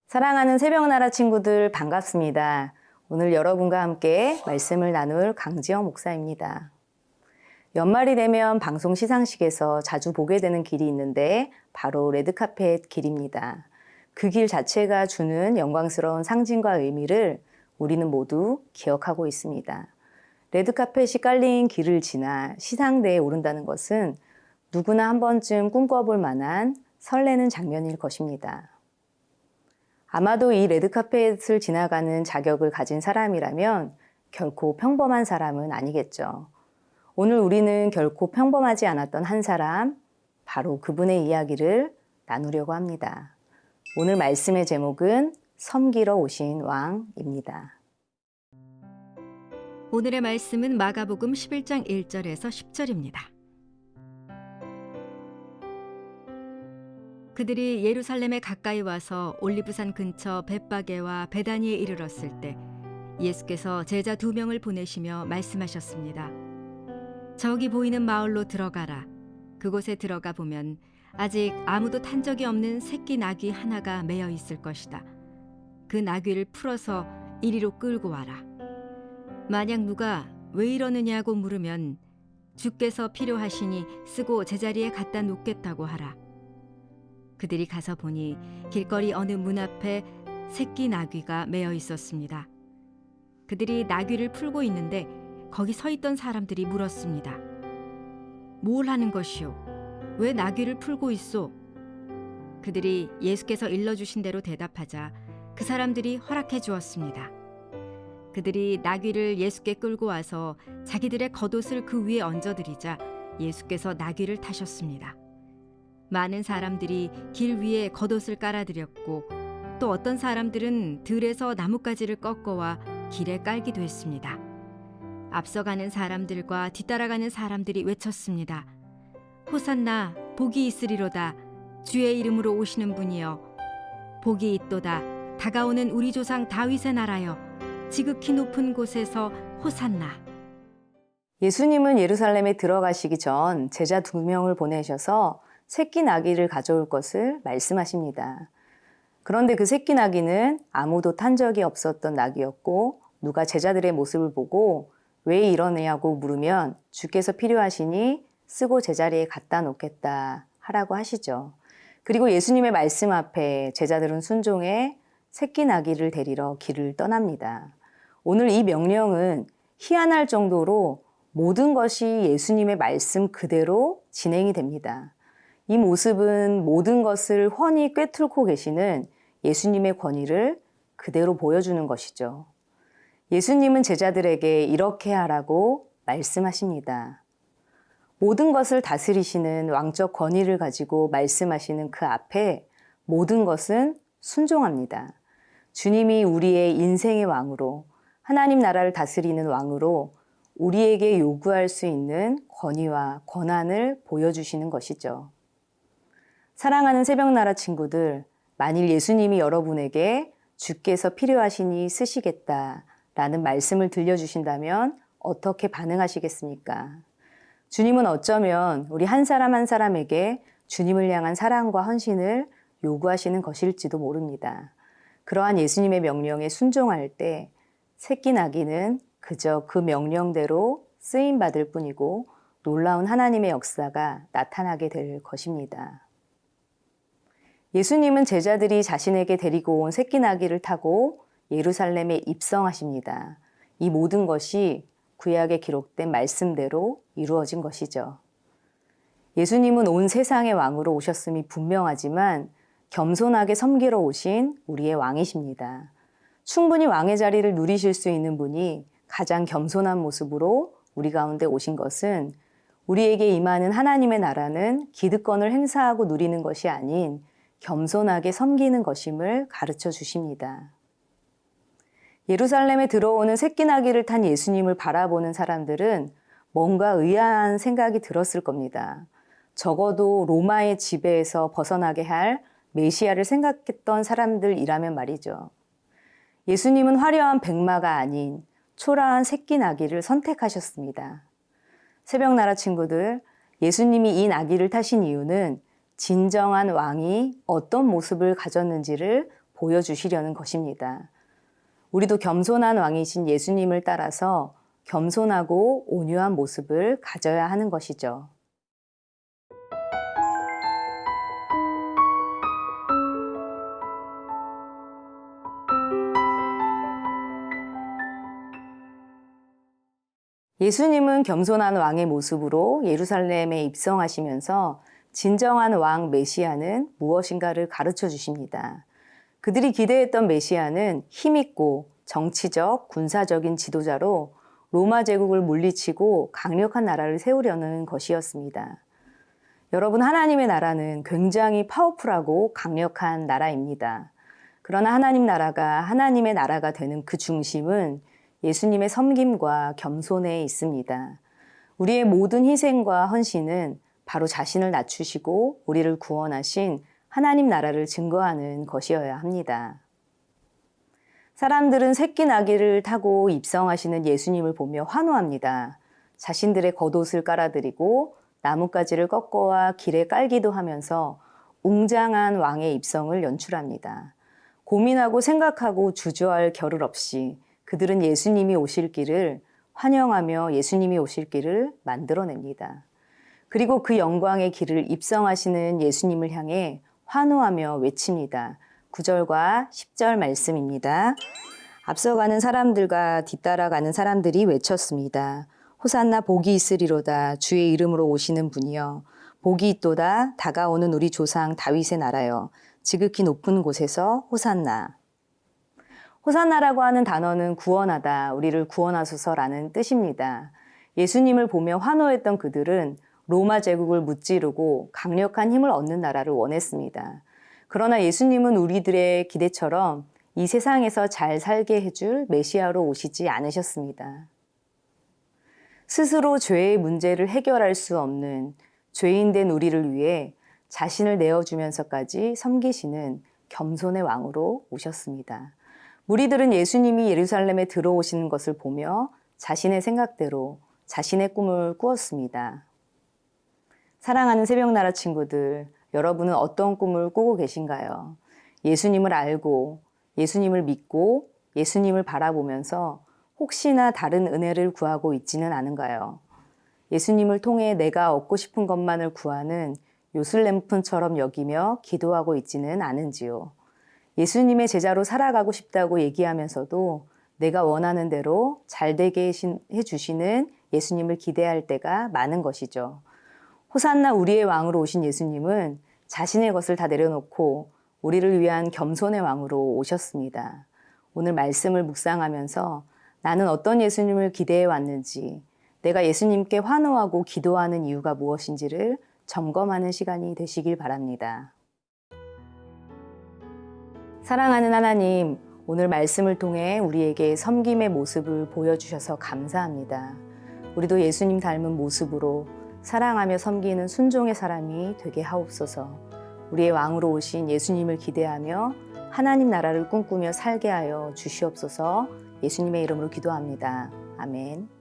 사랑하는 새벽나라 친구들 반갑습니다. 오늘 여러분과 함께 말씀을 나눌 강지영 목사입니다. 연말이 되면 방송 시상식에서 자주 보게 되는 길이 있는데 바로 레드카펫 길입니다. 그 길 자체가 주는 영광스러운 상징과 의미를 우리는 모두 기억하고 있습니다. 레드카펫이 깔린 길을 지나 시상대에 오른다는 것은 누구나 한 번쯤 꿈꿔볼 만한 설레는 장면일 것입니다. 아마도 이 레드카펫을 지나가는 자격을 가진 사람이라면 결코 평범한 사람은 아니겠죠. 오늘 우리는 결코 평범하지 않았던 한 사람, 바로 그분의 이야기를 나누려고 합니다. 오늘 말씀의 제목은 섬기러 오신 왕입니다. 오늘의 말씀은 마가복음 11장 1절에서 10절입니다. 그들이 예루살렘에 가까이 와서 올리브산 근처 벳바게와 베다니에 이르렀을 때 예수께서 제자 2명을 보내시며 말씀하셨습니다. 저기 보이는 마을로 들어가라. 그곳에 들어가 보면 아직 아무도 탄 적이 없는 새끼 나귀 하나가 매여 있을 것이다. 그 나귀를 풀어서 이리로 끌고 와라. 만약 누가 왜 이러느냐고 물으면 주께서 필요하시니 쓰고 제자리에 갖다 놓겠다고 하라. 그들이 가서 보니 길거리 어느 문 앞에 새끼 나귀가 매여 있었습니다. 그들이 나귀를 풀고 있는데 거기 서 있던 사람들이 물었습니다. 뭘 하는 것이오? 왜 나귀를 풀고 있소? 그들이 예수께서 일러주신 대로 대답하자 그 사람들이 허락해 주었습니다. 그들이 나귀를 예수께 끌고 와서 자기들의 겉옷을 그 위에 얹어드리자 예수께서 나귀를 타셨습니다. 많은 사람들이 길 위에 겉옷을 깔아드렸고 또 어떤 사람들은 들에서 나뭇가지를 꺾어와 길에 깔기도 했습니다. 앞서가는 사람들과 뒤따라가는 사람들이 외쳤습니다. 호산나 복이 있으리로다. 주의 이름으로 오시는 분이여. 복이 있도다. 다가오는 우리 조상 다윗의 나라여. 지극히 높은 곳에서 호산나. 예수님은 예루살렘에 들어가시기 전 제자 2명을 보내셔서 새끼 나귀를 가져올 것을 말씀하십니다. 그런데 그 새끼 나귀는 아무도 탄 적이 없었던 나귀였고 누가 제자들의 모습을 보고 왜 이러느냐고 물으면 주께서 필요하시니 쓰고 제자리에 갖다 놓겠다 하라고 하시죠. 그리고 예수님의 말씀 앞에 제자들은 순종해 새끼 나귀를 데리러 길을 떠납니다. 오늘 이 명령은 희한할 정도로 모든 것이 예수님의 말씀 그대로 진행이 됩니다. 이 모습은 모든 것을 훤히 꿰뚫고 계시는 예수님의 권위를 그대로 보여주는 것이죠. 예수님은 제자들에게 이렇게 하라고 말씀하십니다. 모든 것을 다스리시는 왕적 권위를 가지고 말씀하시는 그 앞에 모든 것은 순종합니다. 주님이 우리의 인생의 왕으로 하나님 나라를 다스리는 왕으로 우리에게 요구할 수 있는 권위와 권한을 보여주시는 것이죠. 사랑하는 새벽나라 친구들, 만일 예수님이 여러분에게 주께서 필요하시니 쓰시겠다 라는 말씀을 들려주신다면 어떻게 반응하시겠습니까? 주님은 어쩌면 우리 한 사람 한 사람에게 주님을 향한 사랑과 헌신을 요구하시는 것일지도 모릅니다. 그러한 예수님의 명령에 순종할 때 새끼 나귀는 그저 그 명령대로 쓰임받을 뿐이고 놀라운 하나님의 역사가 나타나게 될 것입니다. 예수님은 제자들이 자신에게 데리고 온 새끼 나귀를 타고 예루살렘에 입성하십니다. 이 모든 것이 구약에 기록된 말씀대로 이루어진 것이죠. 예수님은 온 세상의 왕으로 오셨음이 분명하지만 겸손하게 섬기러 오신 우리의 왕이십니다. 충분히 왕의 자리를 누리실 수 있는 분이 가장 겸손한 모습으로 우리 가운데 오신 것은 우리에게 임하는 하나님의 나라는 기득권을 행사하고 누리는 것이 아닌 겸손하게 섬기는 것임을 가르쳐 주십니다. 예루살렘에 들어오는 새끼 나귀를 탄 예수님을 바라보는 사람들은 뭔가 의아한 생각이 들었을 겁니다. 적어도 로마의 지배에서 벗어나게 할 메시아를 생각했던 사람들이라면 말이죠. 예수님은 화려한 백마가 아닌 초라한 새끼 나귀를 선택하셨습니다. 새벽나라 친구들, 예수님이 이 나귀를 타신 이유는 진정한 왕이 어떤 모습을 가졌는지를 보여주시려는 것입니다. 우리도 겸손한 왕이신 예수님을 따라서 겸손하고 온유한 모습을 가져야 하는 것이죠. 예수님은 겸손한 왕의 모습으로 예루살렘에 입성하시면서 진정한 왕 메시아는 무엇인가를 가르쳐 주십니다. 그들이 기대했던 메시아는 힘있고 정치적, 군사적인 지도자로 로마 제국을 물리치고 강력한 나라를 세우려는 것이었습니다. 여러분, 하나님의 나라는 굉장히 파워풀하고 강력한 나라입니다. 그러나 하나님 나라가 하나님의 나라가 되는 그 중심은 예수님의 섬김과 겸손에 있습니다. 우리의 모든 희생과 헌신은 바로 자신을 낮추시고 우리를 구원하신 하나님 나라를 증거하는 것이어야 합니다. 사람들은 새끼 나귀를 타고 입성하시는 예수님을 보며 환호합니다. 자신들의 겉옷을 깔아드리고 나뭇가지를 꺾어와 길에 깔기도 하면서 웅장한 왕의 입성을 연출합니다. 고민하고 생각하고 주저할 겨를 없이 그들은 예수님이 오실 길을 환영하며 예수님이 오실 길을 만들어냅니다. 그리고 그 영광의 길을 입성하시는 예수님을 향해 환호하며 외칩니다. 9절과 10절 말씀입니다. 앞서가는 사람들과 뒤따라가는 사람들이 외쳤습니다. 호산나 복이 있으리로다 주의 이름으로 오시는 분이여. 복이 있도다 다가오는 우리 조상 다윗의 나라여. 지극히 높은 곳에서 호산나. 호산나라고 하는 단어는 구원하다, 우리를 구원하소서라는 뜻입니다. 예수님을 보며 환호했던 그들은 로마 제국을 무찌르고 강력한 힘을 얻는 나라를 원했습니다. 그러나 예수님은 우리들의 기대처럼 이 세상에서 잘 살게 해줄 메시아로 오시지 않으셨습니다. 스스로 죄의 문제를 해결할 수 없는 죄인된 우리를 위해 자신을 내어주면서까지 섬기시는 겸손의 왕으로 오셨습니다. 무리들은 예수님이 예루살렘에 들어오시는 것을 보며 자신의 생각대로 자신의 꿈을 꾸었습니다. 사랑하는 새벽나라 친구들, 여러분은 어떤 꿈을 꾸고 계신가요? 예수님을 알고, 예수님을 믿고, 예수님을 바라보면서 혹시나 다른 은혜를 구하고 있지는 않은가요? 예수님을 통해 내가 얻고 싶은 것만을 구하는 요술램푼처럼 여기며 기도하고 있지는 않은지요? 예수님의 제자로 살아가고 싶다고 얘기하면서도 내가 원하는 대로 잘 되게 해주시는 예수님을 기대할 때가 많은 것이죠. 호산나 우리의 왕으로 오신 예수님은 자신의 것을 다 내려놓고 우리를 위한 겸손의 왕으로 오셨습니다. 오늘 말씀을 묵상하면서 나는 어떤 예수님을 기대해 왔는지, 내가 예수님께 환호하고 기도하는 이유가 무엇인지를 점검하는 시간이 되시길 바랍니다. 사랑하는 하나님, 오늘 말씀을 통해 우리에게 섬김의 모습을 보여주셔서 감사합니다. 우리도 예수님 닮은 모습으로 사랑하며 섬기는 순종의 사람이 되게 하옵소서. 우리의 왕으로 오신 예수님을 기대하며 하나님 나라를 꿈꾸며 살게 하여 주시옵소서. 예수님의 이름으로 기도합니다. 아멘.